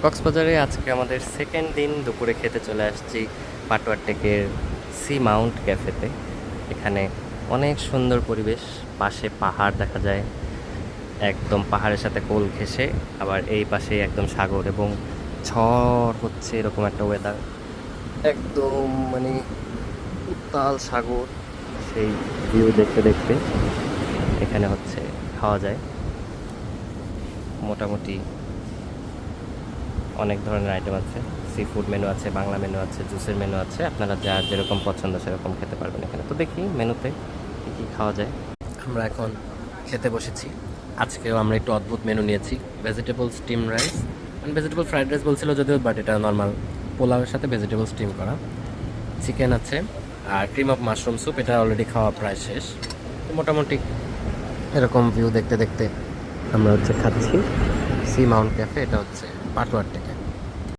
কক্সবাজারে আজকে আমাদের সেকেন্ড দিন দুপুরে খেতে চলে আসছি পাটোয়ার টেকের সি মাউন্ট ক্যাফেতে। এখানে অনেক সুন্দর পরিবেশ, পাশে পাহাড় দেখা যায়, একদম পাহাড়ের সাথে কোল ঘেঁষে, আবার এই পাশে একদম সাগর এবং ঝড় হচ্ছে, এরকম একটা ওয়েদার। একদম মানে উত্তাল সাগর, সেই ভিউ দেখতে দেখতে এখানে হচ্ছে খাওয়া যায়। মোটামুটি অনেক ধরনের আইটেম আছে, সি ফুড মেনু আছে, বাংলা মেনু আছে, জুসের মেনু আছে, আপনারা যার যেরকম পছন্দ সেরকম খেতে পারবেন এখানে। তো দেখি মেনুতে কী কী খাওয়া যায়। আমরা এখন খেতে বসেছি। আজকেও আমরা একটু অদ্ভুত মেনু নিয়েছি, ভেজিটেবল স্টিম রাইস, মানে ভেজিটেবল ফ্রাইড রাইস বলছিল যদিও, বাট এটা নর্মাল পোলাওয়ের সাথে ভেজিটেবল স্টিম করা। চিকেন আছে আর ক্রিম অফ মাশরুম স্যুপ, এটা অলরেডি খাওয়া প্রায় শেষ। তো মোটামুটি এরকম ভিউ দেখতে দেখতে আমরা হচ্ছে খাচ্ছি। সি মাউন্ট ক্যাফে, এটা হচ্ছে পাটোয়ার থেকে।